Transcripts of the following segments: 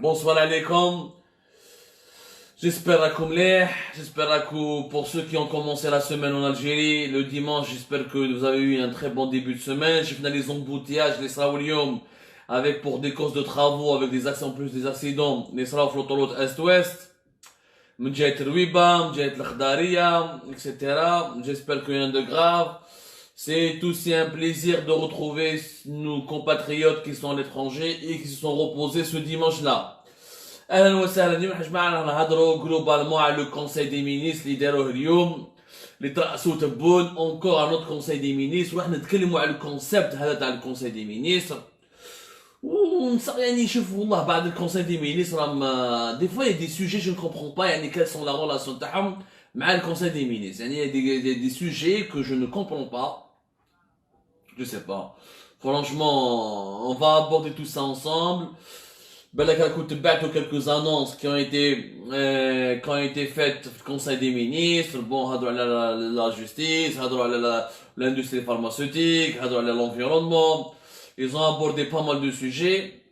Bonsoir alaikum. J'espère que pour ceux qui ont commencé la semaine en Algérie, le dimanche, j'espère que vous avez eu un très bon début de semaine. J'ai fini les embouteillages, les Saoulium, avec pour des causes de travaux, avec des accidents, en plus des accidents, les Saoulium l'autoroute Est-Ouest, Mdjaït Rouiba, Mdjaït l'Khdaria, etc. J'espère qu'il y a rien de grave. C'est aussi un plaisir de retrouver nos compatriotes qui sont à l'étranger et qui se sont reposés ce dimanche-là. اهلا وسهلا اليوم حنا جماعه نهضروا جلوبالمون على لو كونساي دي مينيس اللي داروه اليوم اللي ترأسوا تبون اونكور على نوت كونساي دي مينيس وراح نتكلموا على الكونسيبت هذا تاع الكونساي دي مينيس يعني شوف والله بعد الكونساي دي مينيس راهم دي فوا دي سوجي جو نكومبرون با يعني كال سون لا ريلاسيون تاعهم مع الكونساي دي مينيس يعني دي سوجي que je ne comprends pas je sais pas franchement on va aborder tout ça ensemble. بالك راكم تبعتوا quelques annonces qui ont été faites في الكونساي دي مينيستر بون هضروا على لا جوستيس هضروا على l'industrie pharmaceutique هضروا على l'environnement ils ont abordé pas mal de sujets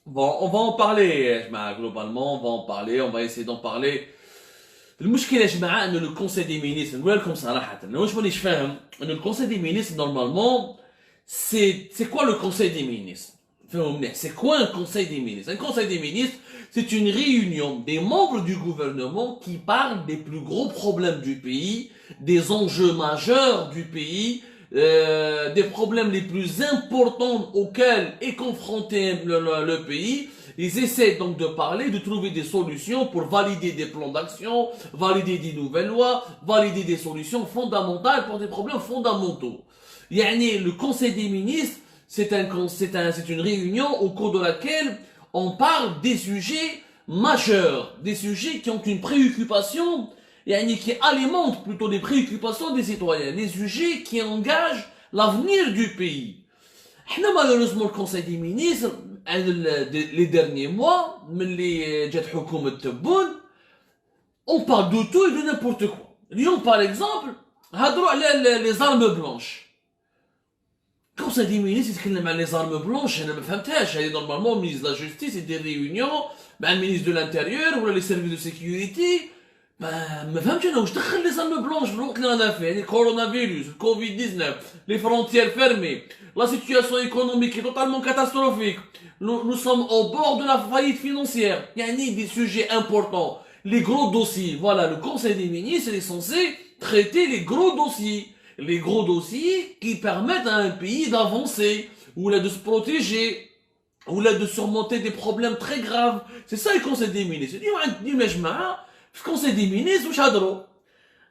bon on va en parler globalement on va essayer d'en parler المشكله يا جماعه انه لو كونساي دي مينيستر نقول لكم صراحه انا واش مانيش فاهم انه الكونساي دي مينيستر نورمالمون c'est quoi le conseil des ministres. C'est quoi un conseil des ministres? Un conseil des ministres, c'est une réunion des membres du gouvernement qui parlent des plus gros problèmes du pays, des enjeux majeurs du pays, des problèmes les plus importants auxquels est confronté le pays. Ils essaient donc de parler, de trouver des solutions pour valider des plans d'action, valider des nouvelles lois, valider des solutions fondamentales pour des problèmes fondamentaux. Yani, le conseil des ministres, c'est une réunion au cours de laquelle on parle des sujets majeurs, des sujets qui ont une préoccupation, qui alimentent plutôt les préoccupations des citoyens, des sujets qui engagent l'avenir du pays. Malheureusement, le Conseil des ministres, les derniers mois, on parle de tout et de n'importe quoi. Lyon, par exemple, les armes blanches. Conseil des ministres يتكلم عن les armes blanches انا ما فهمتهاش هذه نورمالمون ministre de la justice يدير ريونيون مع المينيستر دو لانتيريور ولا لي سيرفيس دو سيكوريتي ما فهمتش انا واش دخل لي زارم بلونش في الوقت اللي رانا فيه يعني كورونا فيروس كوفيد 19 لي فرونتيير فيرمي لا سيتوياسيون ايكونوميك توتالمون كاتاستروفيك nous sommes au bord de la faillite financière يعني des sujets importants les gros dossiers voilà le conseil des ministres est censé traiter les gros dossiers qui permettent à un pays d'avancer, ou là de se protéger, ou là de surmonter des problèmes très graves. C'est ça le conseil des ministres. Le conseil des ministres, وش هضروا؟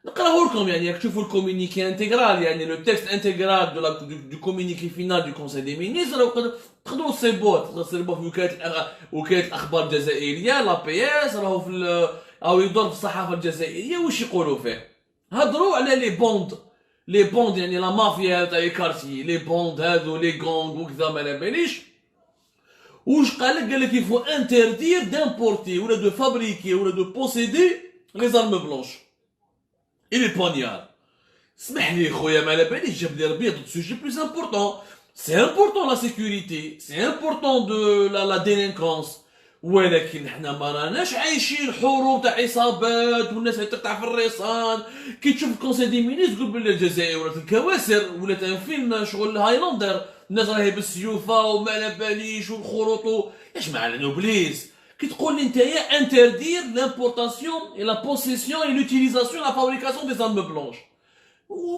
نقراوه لكم يعني تشوفوا الكومونيكي انتجرال يعني le texte intégral du communiqué final du conseil des ministres تقدروا تصيبوه في وكالة الأخبار الجزائرية لا بي اس راهو في أو يدور في الصحافة الجزائرية وش يقولوا فيه؟ هضروا على لي بوند يعني لا مافيا تاع الكارتي لي بوند هادو لي غونغ وكذا ما على باليش واش قال لك il faut interdire d'importer ولا de fabriquer ولا de posséder les armes blanches et les poignards اسمح لي خويا ما على باليش جاب لي ربي d'autres sujets plus importants c'est important la sécurité c'est important de la délinquance ولكن احنا ما راناش عايشين حروب تاع عصابات والناس تقطع في الرصان كي تشوف الكونسي دي مينيس تقول بلي الجزائر ولات الكواسر ولات ان فيلم شغل هايلاندر الناس راهي بالسيوفه وما على باليش والخروط يا جماعه نوبليس كي تقول لي نتايا انتردير لامبورطاسيون اي لا بوسيسيون اي لوتيليزاسيون لا فابريكاسيون دي زارم بلونش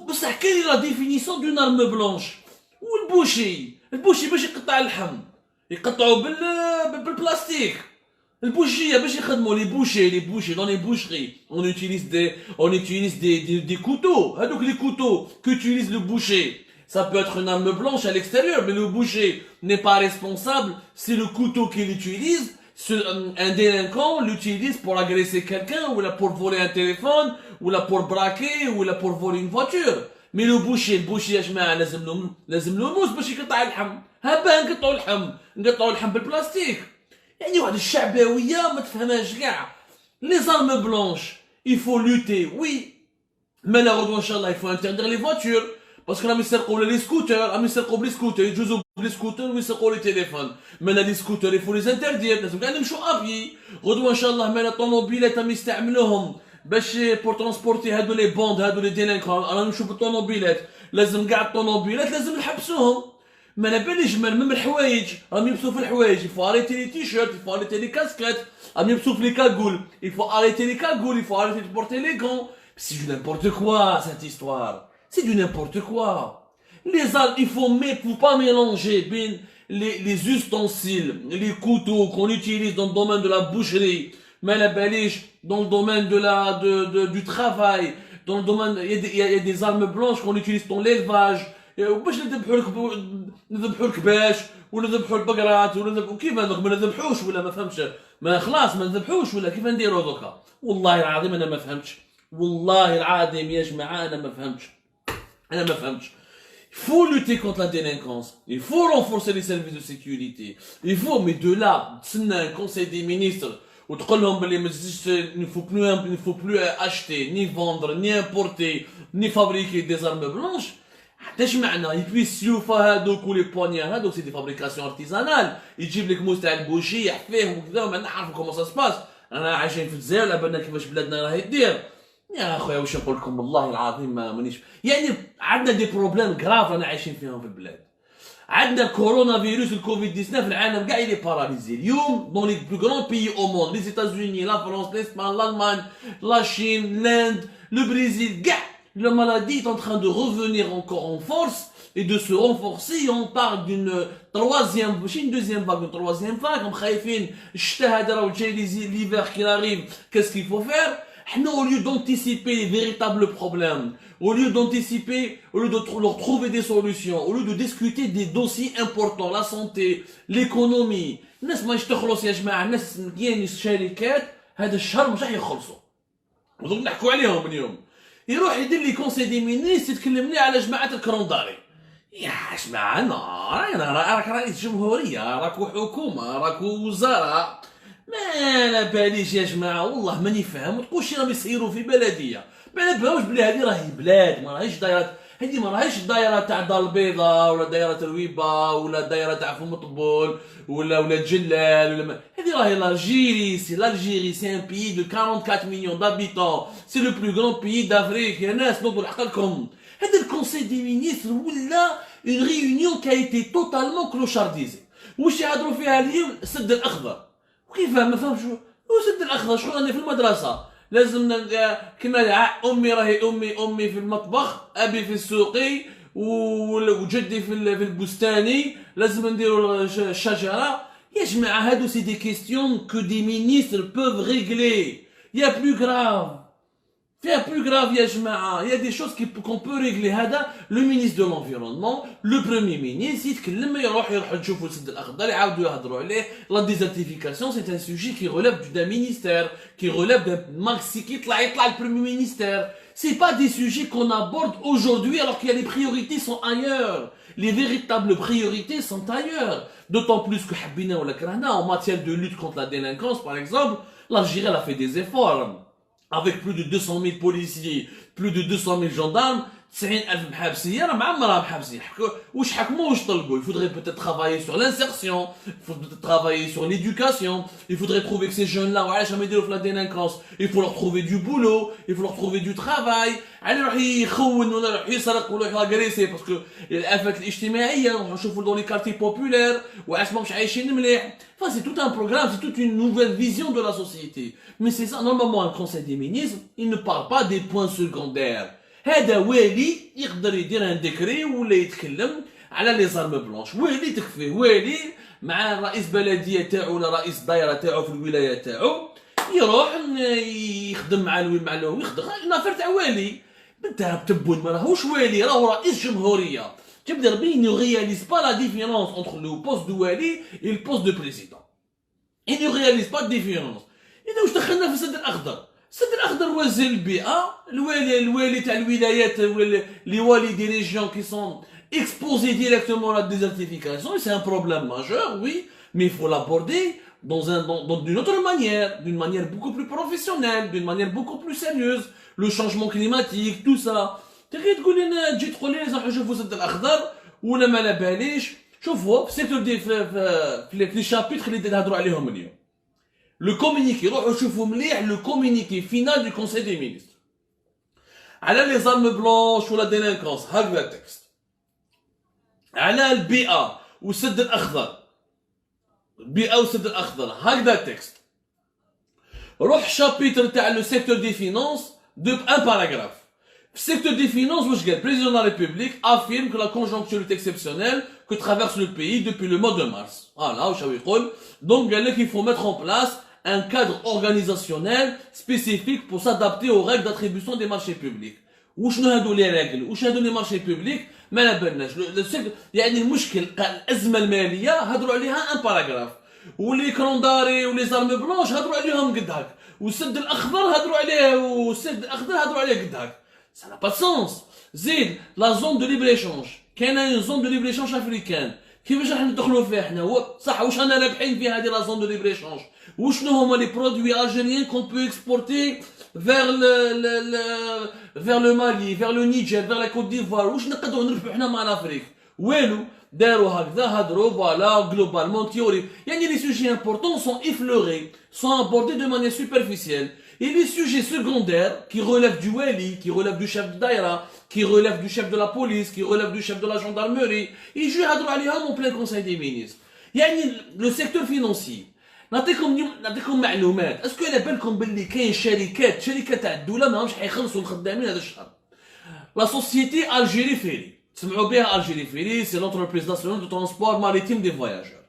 بصح كاين لا ديفينيسيون دون ارم بلونش والبوشي باش يقطع اللحم يقطعوا بالبلاستيك البوشيه باش يخدموا لي بوشي dans les boucheries on utilise des couteaux هذوك les couteaux qu'utilise le boucher ça peut être une arme blanche à l'extérieur mais le boucher n'est pas responsable c'est le couteau qu'il utilise un délinquant l'utilise pour agresser quelqu'un ou là pour voler un téléphone ou là pour braquer ou là pour voler une voiture mais le boucher يا جماعه لازم له موس باش يقطع اللحم هبا نقطعوا اللحم بالبلاستيك يعني واحد الشعبويه ما تفهمهاش كاع لي زارم بلونش il faut lutter oui malheureusement inchallah il faut interdire les voitures باسكو راهم يسرقوا لي سكوتر، راهم يسرقوا بلي سكوتر، يجوزوا بلي سكوتر ويسرقوا لي تليفون. مالا لي سكوتر يفو لي زانتردير، لازم كاع نمشوا ابي. غدوه ان شاء الله مالا الطوموبيلات راهم يستعملوهم باش بور ترونسبورتي هادو لي بوند، هادو لي ديلينكون، رانا نمشوا بالطوموبيلات، لازم كاع الطوموبيلات لازم نحبسوهم. ما على باليش من الحوايج راهم يلبسوا في الحوايج، يفو اريتي لي تيشيرت، يفو اريتي لي كاسكيت، راهم يلبسوا في لي كاغول، يفو اريتي لي كاغول، يفو اريتي دو بورتي لي غون. سي دو نيمبورت كوا cette histoire. C'est du n'importe quoi. Les armes, faut pas mélanger bien les ustensiles, les couteaux qu'on utilise dans le domaine de la boucherie, mais la baliche, dans le domaine du travail, dans le domaine, il y a des armes blanches qu'on utilise dans l'élevage. باش نذبحوا الكباش ولا نذبحوا البقرات ولا نذبحوا كيف ما نذبحوش ولا ما فهمش، ما خلاص ما نذبحوش ولا كيف نديروا دوكا. والله العظيم انا ما فهمتش، والله العظيم يا جماعه انا ما فهمتش، انا ما فهمتش. Il faut lutter contre la délinquance, il faut renforcer les services de sécurité, il faut, mais de là تسنى un conseil des ministres وتقول لهم بلي ما تزيدش il ne faut plus acheter ni vendre ni importer ni fabriquer des armes blanches. حتاش معنى يبيس سيوفا هادوك ولي بوانيير هادوك سي دي فابريكاسيون ارتيزانال، يجيب لك موس تاع البوشي يحفيه وكذا، ما نعرفوا كومون سا سباس. انا عايشين في الجزائر لابالنا كيفاش بلادنا راهي دير. يا اخويا واش نقول لكم والله العظيم ما مانيش يعني عندنا دي بروبليم كراف رانا عايشين فيهم في البلاد. عندنا كورونا فيروس الكوفيد 19 العالم كاع يلي باراليزي اليوم دون لي بلو غران بيي او موند، لي ايتازوني، لا فرنسا، لاسبان، l'Allemagne, la Chine, l'Inde, le Brésil, كاع la maladie est en train de revenir encore en force et de se renforcer. On parle d'une troisième, une deuxième vague, une troisième vague. On خايفين الشتاء هذا راه جاي l'hiver qui arrive. Qu'est-ce qu'il faut faire? Au lieu d'anticiper les véritables problèmes, au lieu d'anticiper, au lieu de leur trouver des solutions, au lieu de discuter des dossiers importants, la santé, l'économie. الناس ما يشتغلوش يا جماعة، الناس كاين الشركات هذا الشهر مش راح يخلصوا. ودوك نحكوا عليهم اليوم. يروح يدير لي كونسي دي مينيس يتكلم لي على جماعة الكرونداري. يا جماعة انا راك رئيس جمهورية، راكو حكومة، راكو وزارة، ما على باليش يا جماعة والله ماني فاهم. وتقولش راهم يسيروا في بلدية، ما على بالهمش بلي هذه راهي بلاد، ما راهيش دايرة، هذه ما راهيش دايرة تاع دار البيضاء ولا دايرة الويبا ولا دايرة تاع فم طبول ولا جلال ولا ما. هذه راهي l'Algérie. C'est l'Algérie, c'est un pays de 44 millions d'habitants, c'est le plus grand pays d'Afrique. يا ناس نوضوا لحقكم. هذا الكونسي دي مينيستر ولا une réunion qui a été totalement clochardisée. واش يهضروا فيها اليوم؟ السد الاخضر. وكيف ما فهمش السد الاخضر شكون؟ راني في المدرسه لازم كما امي راهي امي في المطبخ، ابي في السوقي وجدي في البستاني، لازم نديروا الشجره. يا جماعه هادو سي دي كيستيون كو دي مينيستر بوف ريغلي. يا بلو غراف، فيها بلو غراف يا جماعه. يا دي شوز كون بو ريغلي. هذا لو مينيستر دو لونفيرونمون، لو بروميي مينيستر يتكلم، يروح يشوفوا السد الاخضر، يعاودوا يهضروا عليه. لا ديزرتيفيكاسيون سي ان سوجي كي ريليف دان مينيستير، كي ريليف دان ماكسي، كي يطلع البروميي مينيستير. سي با دي سوجي كون ابورد aujourd'hui alors qu'il y a les priorités sont ailleurs. Les véritables priorités sont ailleurs. D'autant plus que حبينا ولا كرهنا en matière de lutte contre la délinquance par exemple, l'Algérie a fait des efforts. Avec plus de 200 000 policiers, plus de 200 000 gendarmes, 90,000 محابسية راه معمرها محابسين. واش حكموا واش طلقوا؟ Il faudrait peut-être travailler sur l'insertion, il faut peut-être travailler sur l'éducation, il faudrait trouver que ces jeunes-là وعلاش راهم يديروا في la délinquance, il faut leur trouver du boulot, il faut leur trouver du travail. على يروح يخون ولا يروح يسرق ولا يروح يغريسي باسكو الآفات الاجتماعية نروحو نشوفوا dans les quartiers populaires وعلاش ماهمش عايشين مليح. Enfin, c'est tout un programme, c'est toute une nouvelle vision de la société. Mais c'est ça, normalement, un conseil des ministres, il ne parle pas des points secondaires. هذا والي يقدر يدير ان ديكري ولا يتكلم على لي زارم بلونش. والي تكفيه، والي مع رئيس بلديه تاعو ولا رئيس دايره تاعو في الولايه تاعو يروح يخدم مع يخدم نافر تاع والي. انت تبون ما راهوش والي، راهو رئيس جمهوريه. تبدا ربي ne réalise pas la différence entre le poste de والي et le poste de président. Il ne réalise pas de différence. إذا واش دخلنا في السد الأخضر؟ السد الأخضر وزير البيئة، الوالي تاع الولايات les والي des régions qui sont exposés directement à la désertification. C'est un problème majeur, oui, mais il faut l'aborder d'une autre manière, d'une manière beaucoup plus professionnelle, d'une manière beaucoup plus sérieuse. Le changement climatique, tout ça. تغي تقول لي تجي تقول لي لازم نشوفوا السد الاخضر ولا ما على باليش. شوفوا في السيكتور دي في لي شابيتر اللي نهضروا عليهم اليوم، لو كومونيكي روحوا شوفوا مليح لو كومونيكي فينال دو كونساي دي مينيستر على لي زارم بلونش ولا ديلينكونس، هكذا التكست. على البيئه والسد الاخضر، البيئه والسد الاخضر، هكذا التكست. روح شابيتر تاع لو سيكتور دي فينانس دو ان باراغراف. في السيكتور دي فينانس واش قال؟ بريزيدون لا ريبوبليك افيرم كو لا كونجونكتور est exceptionnelle que traverse le pays depuis le mois de mars. فوالا واش هو يقول؟ دونك قال لك il faut mettre en place un cadre organisationnel spécifique pour s'adapter aux règles d'attribution des marchés publics. وشنو هادو لي ريغل؟ واش هادو لي مارشي بوبليك؟ ما على بالناش. يعني المشكل الازمه الماليه هضروا عليها ان باراغراف، ولي كرونداري ولي زارم بلونش هضروا عليهم قد هاك، والسد الاخضر هضروا عليه، والسد الاخضر هضروا عليه قد هاك. سا نا با سونس. زيد لا زون دو ليبر ايشونج، كاينه اون زون دو ليبر ايشونج افريكان، كيفاش راح ندخلوا فيها حنا؟ هو صح واش رانا رابحين في هذه لا زون دو ليبر ايشونج؟ وشنو هما لي برودوي الجيريان كون بو اكسبورتي vers le Mali, vers le Niger, vers la Côte d'Ivoire. واش نقدروا نربحوا حنا مع l'Afrique؟ والو. داروا هكذا هضروا فوالا globalement théorie. يعني les sujets importants sont effleurés, sont abordés de manière superficielle. Et les sujets secondaires qui relèvent du wali, qui relèvent du chef de daïra, qui relèvent du chef de la police, qui relèvent du chef de la gendarmerie, يجوا يهضروا عليهم en plein conseil des ministres. يعني le secteur financier. نعطيكم معلومات. اسكو على بالكم باللي كاين شركات تاع الدوله ماهمش حيخلصوا الخدامين هذا الشهر؟ لا سوسيتي الجيري فيري، تسمعوا بها الجيري فيري، سي لونتربريز ناسيونال دو ترونسبور ماريتيم دي فواياجور.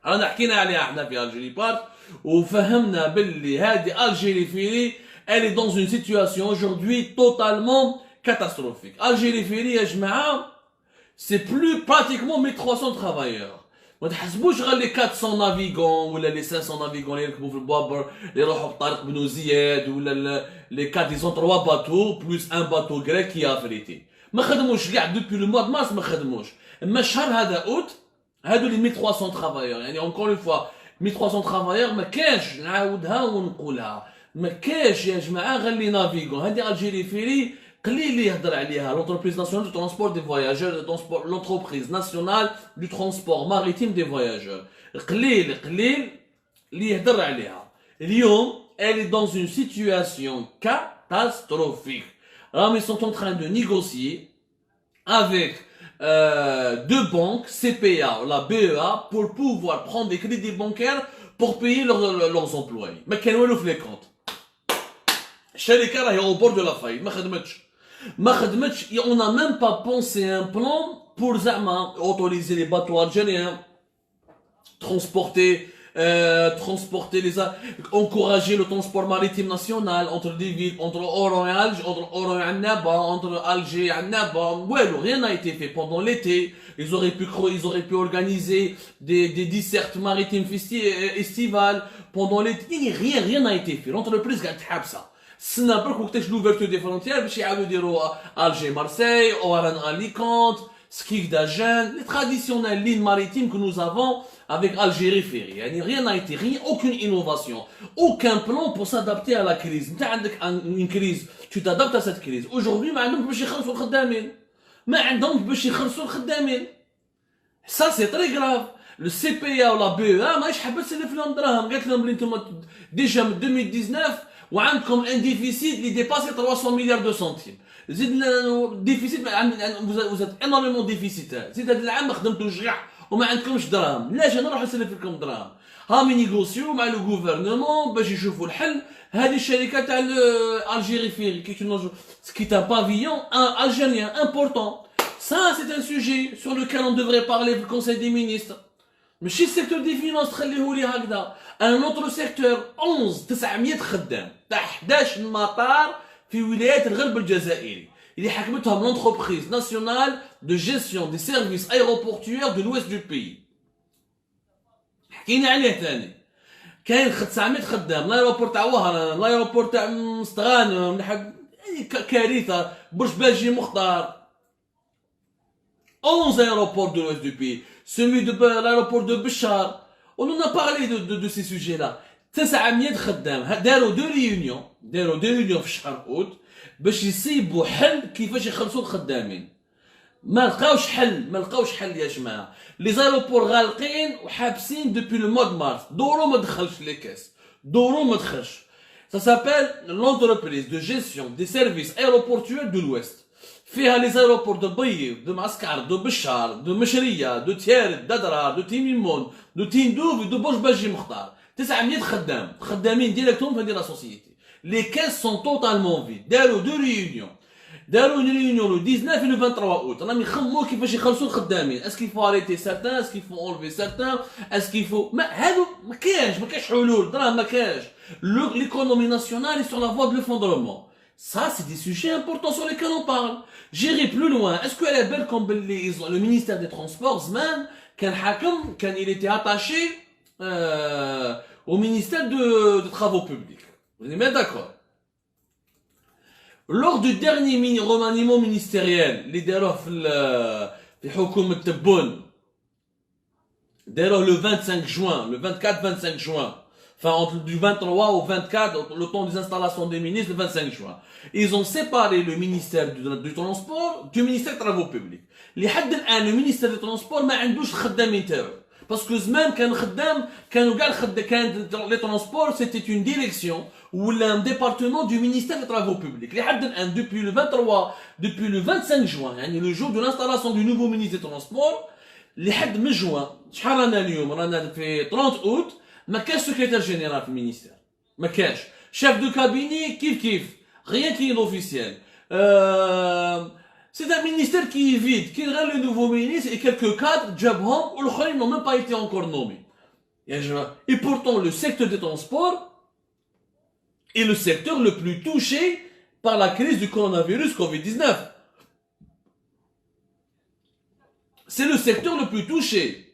رانا حكينا عليها احنا في الجيري بارت وفهمنا باللي هذه الجيري فيري elle est dans une situation aujourd'hui totalement catastrophique. الجيري فيري يا جماعه c'est plus pratiquement 1300 travailleurs. ما تحسبوش غير لي 400 نافيغون ولا لي 500 نافيغون اللي يركبوا في البابر اللي يروحوا بطريق بنو زياد، ولا لي 4 ديزون 3 باتو بلوس ان باتو غريك كي افريتي. ما خدموش كاع دوبي لو موا دو مارس، ما خدموش. اما الشهر هذا اوت هادو لي 1300 ترافايور، يعني اونكور اون فوا 1300 ترافايور ما كانش، نعاودها ونقولها، ما كانش يا جماعه غير لي نافيغون. هادي الجيري فيري قليل اللي يهضر عليها. l'entreprise nationale du transport des voyageurs, l'entreprise nationale du transport maritime des voyageurs. قليل اللي يهضر عليها. اليوم elle est dans une situation catastrophique. Ils sont en train de négocier avec deux banques, CPA, la BEA, pour pouvoir prendre des crédits bancaires pour payer leurs employés. ما كان والو في لي كونت. الشركه راهي au bord de la faillite، ما خدمتش. on n'a même pas pensé un plan pour زعما autoriser les bateaux algériens transporter encourager le transport maritime national entre des villes, entre Oran et Alger, entre Annaba, entre Alger et Annaba. Ouais, rien n'a été fait pendant l'été. Ils auraient pu organiser des dessertes maritimes estivales pendant l'été. Rien n'a été fait. L'entreprise a fait ça. سنا برك وقتاش لوفرتور دي فرونتيير باش يعاودوا يديروا الجي مارسيل اوران اليكونت سكيك داجان لي تراديسيونيل لين ماريتيم que nous avons avec Algérie Ferry. يعني rien n'a été, aucune innovation, aucun plan pour s'adapter à la crise. انت عندك une crise, tu t'adaptes à cette crise. Aujourd'hui ما عندهمش باش يخلصوا الخدامين، ما عندهمش باش يخلصوا الخدامين. ça c'est très grave. le CPA ou la BEA ماهيش حابه تسلف لهم دراهم، قالت لهم بلي انتم ديجا من 2019 وعندكم ان ديفيسيت اللي ديباسي 300 مليار دو سنتيم. زيد ديفيسيت وزاد انورمون ديفيسيت. زيد هذا العام ما خدمتوش كاع وما عندكمش دراهم. لاش انا نروح نسلف لكم دراهم؟ هامي نيغوسيو مع لو غوفرنمون باش يشوفوا الحل. هذه الشركه تاع الجيري فيري qui est un pavillon algérien important. Ça c'est un sujet sur lequel on devrait parler au Conseil des ministres. ماشي السيكتور دي فينانس تخليهولي هكذا. ان اوتر سيكتور 900 خدام تاع 11 مطار في ولايات الغرب الجزائري اللي حكمتهم لونتربريز ناسيونال دو جيستيون دي سيرفيس ايروبورتوير دو لويست دو بيي. حكينا عليه ثاني. كاين 900 خدام، لايروبور تاع وهران، لايروبور تاع مستغانم، كارثه، برج باجي مختار. 11 aéroports de l'ouest du pays. Celui de l'aéroport de Béchar. On en a parlé de ces sujets-là. 900 خدام داروا دو ريونيون في شهر اوت باش يصيبوا حل كيفاش يخلصوا الخدامين. ما لقاوش حل يا جماعه. لي زايروبور غالقين وحابسين دوبي لو مود مارس. دورو ما دخلش لي كاس، Ça s'appelle l'entreprise de gestion des services aéroportuaires de l'Ouest. فيها لي زايروبور دو بيي، دو معسكر، دو بشار، دو مشريه، دو تيارد، ددرار، دو تيميمون، دو تيندوف، دو بوش باجي مختار. 900 خدامين ديريكتوم في هذه لا سوسيتي. لي كاس سون توتالمون فيد. داروا اون ريونيون لو 19 و لو 23 اوت. راهم يخمموا كيفاش يخلصوا الخدامين. اسكي فو اريتي سارتان، اسكي فو اونلفي سارتان، اسكي فو هادو ما كاينش حلول. دراهم ما كاينش. L'économie nationale est sur la voie de l'effondrement. Ça, c'est des sujets importants sur lesquels on parle. J'irai plus loin. Est-ce que elle est belle comme le ministère des Transports, Zman, quand il était attaché au ministère de Travaux Publics. Vous êtes bien d'accord? Lors du dernier remaniement ministériel, les داروه في حكومة تبون داروه le 25 juin, le 24-25 juin. Enfin, entre du 23 au 24, le temps des installations des ministres, le 25 juin. Ils ont séparé le ministère du transport du ministère des travaux publics. لحد الآن le ministère du transport ما عندوش خدامين تاعو. Parce que زمان كان les transports c'était une direction ou un département du ministère des travaux publics. لحد الآن depuis le 25 juin, يعني le jour de l'installation du nouveau ministre des transports, لحد من juin, شحال رانا اليوم؟ رانا في 30 août. ما كاش سكرتير جينيرال في المينيستير، ما كاش شيف دو كابيني كيف rien qui est officiel. C'est un ministère qui est vide, qui est le nouveau ministre et quelques cadres جابهم والاخرين n'ont même pas été encore nommés. Et pourtant le secteur des transports est le secteur le plus touché par la crise du coronavirus Covid-19. C'est le secteur le plus touché.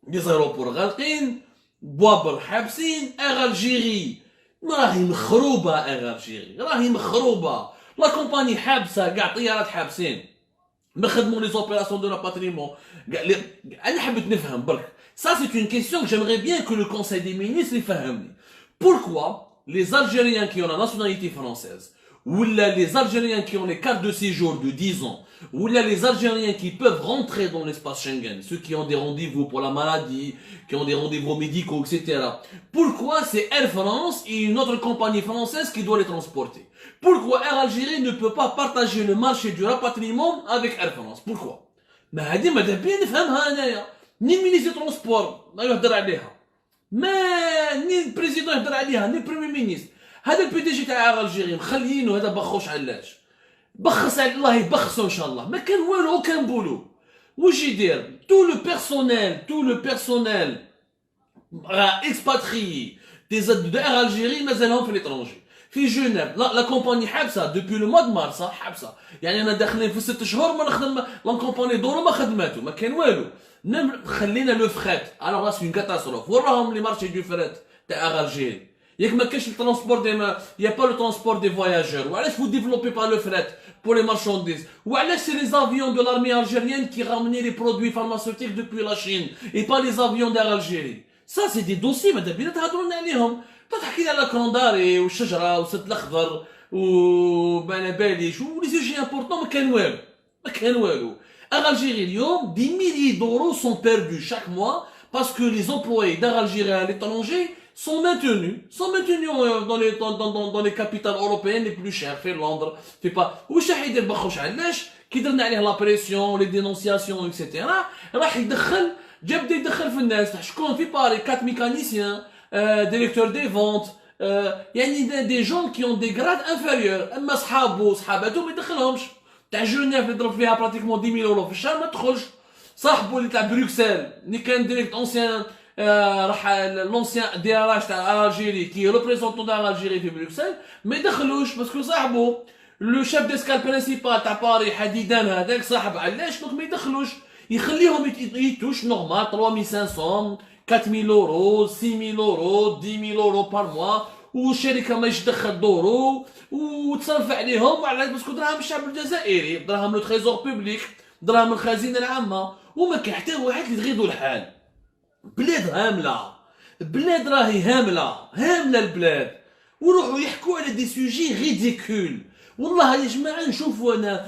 Les aéroports غالقين، بوابر حابسين، Algérie راهي مخروبه. لا كومباني حابسه، كاع طيارات حابسين، ما خدموا لي زوبيراسيون دو راباتريمون. انا حبيت نفهم برك. Ça c'est une question que j'aimerais bien que le conseil des ministres يفهمني. Pourquoi les Algériens qui ont la nationalité française ou les Algériens qui ont les cartes de séjour de 10 ans ou les Algériens qui peuvent rentrer dans l'espace Schengen, ceux qui ont des rendez-vous pour la maladie, qui ont des rendez-vous médicaux, etc. Pourquoi c'est Air France et une autre compagnie française qui doit les transporter? Pourquoi Air Algérie ne peut pas partager le marché du rapatriement avec Air France? Pourquoi? ما هذه ماذا بيا نفهمها انايا. ني مينيستر ترونسبور ما يهدر عليها، ما ني البريزيدون يهدر عليها، ني البريمي مينيستر. هذا البي دي جي تاع Air Algérie مخليينه هذا بخوش علاش. بخص على الله يبخصو ان شاء الله. ما كان والو aucun boulot. واش يدير؟ tout le personnel expatrié de Air Algérie مازالهم في l'étranger. في جنيف لا كومباني حابسه دوبي لو مود مارس، حابسه. يعني انا داخلين في 6 شهور ما نخدم، لا كومباني دورو ما خدماتو، ما كان والو. خلينا لو فريت. الوغ لا سي اون كاتاستروف. وراهم لي مارشي دو فريت تاع Air Algérie. ياك ما كاينش الترونسبور دي يا با لو ترونسبور دي فواياجور. وعلاش فو ديفلوبي با لو فريت pour les marchandises? وعلاش c'est les avions de l'armée algérienne qui ramenaient les produits pharmaceutiques depuis la Chine et pas les avions d'Air Algérie? Ça c'est des dossiers ماذا بينا تهضروا لنا عليهم. تحكي لنا على كرونداري والشجره والسد الاخضر وبانا باليش ولي سوجي امبورطون. ما كان والو. Air Algérie اليوم des milliers d'euros sont perdus chaque mois parce que les employés d'Air Algérie à l'étranger sont maintenus dans les capitales européennes les plus chères. في Londres في pas. واش راح يدير بخوش علاش كي درنا عليه لا بريسيون لي دينونسياسيون اكسيتيرا؟ راح بدا يدخل في الناس. شكون في باري 4 mécaniciens, directeurs des ventes, يعني des gens qui ont des grades inférieurs. اما صحاباتهم ما يدخلهمش. تاع جنيف اللي ضرب فيها براتيكمون 10,000 اورو في الشهر ما تدخلش. صاحبو اللي تاع بروكسل اللي كان ديريكت اونسيان راح لونسيان دي ار اش تاع الجيري كي ريبريزونطون تاع الجيري في بروكسل ما يدخلوش باسكو صاحبو لو شيف ديسكال برينسيبال تاع باري حديدان هذاك صاحب علاش دونك ما يدخلوش. يخليهم يتوش نورمال 3500 4000 اورو 6000 اورو 10,000 اورو بار موا. والشركه ما يدخل دورو وتصرف عليهم على باسكو دراهم الشعب الجزائري، دراهم لو تريزور بوبليك، دراهم الخزينه العامه. وما كاين حتى واحد اللي تغيضو الحال. بلاد هامله بلاد راهي هامله البلاد، ويروحوا يحكوا على دي سوجي ريديكول. والله يا جماعه نشوفوا انا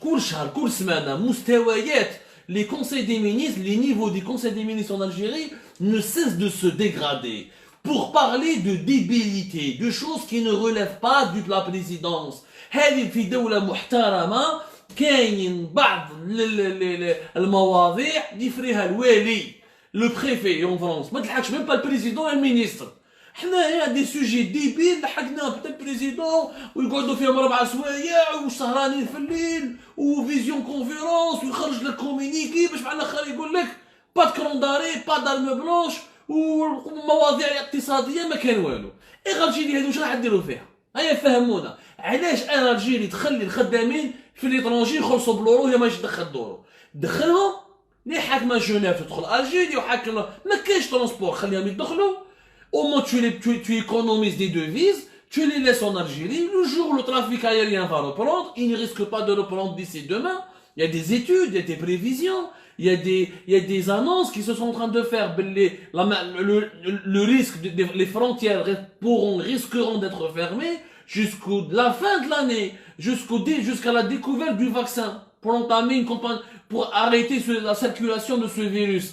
كل شهر كل سمانه مستويات les conseils des ministres, les niveaux des conseils des ministres en Algérie ne cessent de se dégrader pour parler de débilité, de choses qui ne relèvent pas de la présidence. هذه في دولة محترمة كاين بعض المواضيع يفريها الوالي لو بريفي en France، ما تلحقش même pas le président et le ministre. حنايا دي سوجي ديبيل لحقناهم حتى البريزيدون ويقعدوا فيهم 4 سوايع وسهرانين في الليل وفيزيون كونفيرونس ويخرج لك كومينيكي باش مع الاخر يقول لك با دو كرونداري با دارم بلونش ومواضيع اقتصاديه ما كان والو. الجيري هادو واش راح ديروا فيها؟ هيا فهمونا علاش الجيري تخلي الخدامين في ليترونجي يخلصوا بلورو وهي ماهيش تدخل دورو؟ دخلهم لي حاكمه جنيف تدخل الجيري وحاكم ما كاينش ترونسبور خليهم يدخلوا. Au moins tu économises des devises, tu les laisses en Algérie. Le jour où le trafic aérien va reprendre, il ne risque pas de reprendre d'ici demain. Il y a des études, il y a des prévisions, il y a des annonces qui se sont en train de faire. Le risque, les frontières risqueront d'être fermées jusqu'à la fin de l'année, jusqu'à la découverte du vaccin pour entamer une campagne, pour arrêter la circulation de ce virus.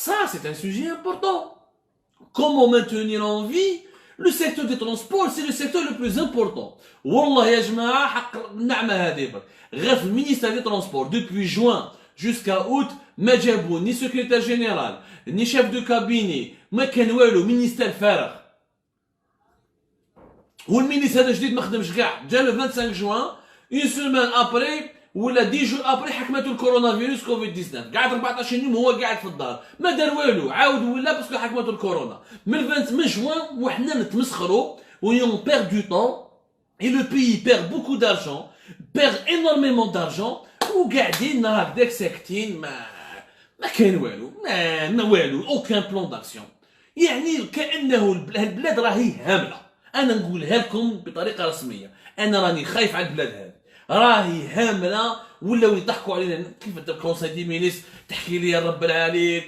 Ça, c'est un sujet important. Comment maintenir en vie le secteur des transports? C'est le secteur le plus important. Wallah ya jama'a حق النعمة هذه برك. غير في المينيستère des transports depuis juin jusqu'à août ما جابوا ni secrétaire général ni chef de cabinet، ما كان والو، مينيستير فارغ. والمينيستير هذا جديد ما خدمش كاع، جا لو 25 جوان اون سيمين ابري ولا 10 جور ابري حكمته الكورونا فيروس كوفيد 19، قعد 14 يوم هو قاعد في الدار ما دار والو، عاود ولا باسكو حكمته الكورونا. من 28 جوان وحنا نتمسخروا ونيون بير دو طون اي لو بيي بير بوكو دارجون، بير انورميمون دارجون، وقاعدين هكذاك ساكتين ما كان والو، ما والو، اوكان بلان داكسيون. يعني كانه البلاد راهي هامله. انا نقولها لكم بطريقه رسميه، انا راني خايف على البلاد هذه، راهي هامله. ولاو يضحكوا علينا كيف انت كونساي دي مينيس تحكي لي يا رب العالي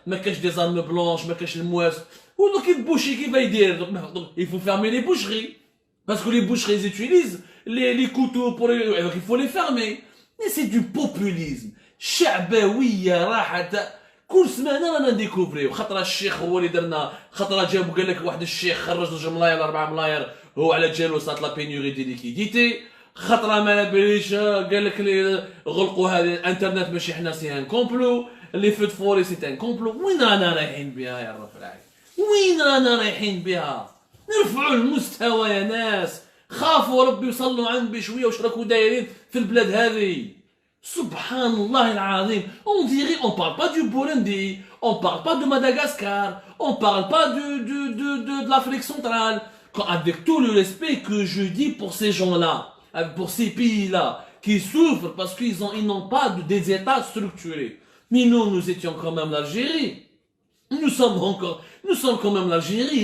ما كاش دي زارم بلونش ما كاش المواس. ودوك البوشي كيف يدير؟ donc il faut fermer les boucheries parce que les boucheries ils utilisent les couteaux pour donc il faut les fermer. mais c'est du populisme. شعبويه راحت كل سمانه رانا نديكوفريو. خطره الشيخ هو اللي درنا، خطره جابوا قال لك واحد الشيخ خرج 2 ملاير 4 ملاير هو على جالو صات لا بينيوري دي ليكيديتي. خطره ما باليش قال لك اللي غلقوا هذه الانترنت ماشي حنا سي ان كومبلو، اللي فوت فوري سي ان كومبلو. وين رانا رايحين بها يا رب العالمين؟ وين رانا رايحين بها؟ نرفعوا المستوى يا ناس، خافوا ربي وصلوا عند بشويه واش راكو دايرين في البلاد هذه. سبحان الله العظيم. On dirait on parle pas du Burundi, on parle pas de Madagascar, on parle pas de l'Afrique centrale. Avec tout le respect que je dis pour ces gens-là, pour ces pays-là, qui souffrent parce qu'ils n'ont pas des États structurés. Mais nous étions quand même l'Algérie. Nous sommes quand même l'Algérie,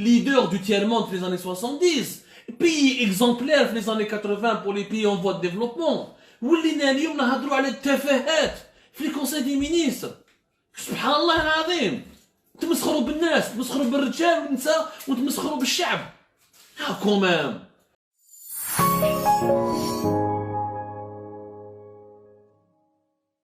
leader du tiers-monde dans les années 70. Pays exemplaire dans les années 80 pour les pays en voie de développement. ولينا اليوم نهضروا على التفاهات في الكونساي دي مينيستر. سبحان الله العظيم. تمسخروا بالناس، تمسخروا بالرجال والنساء وتمسخروا بالشعب. كومام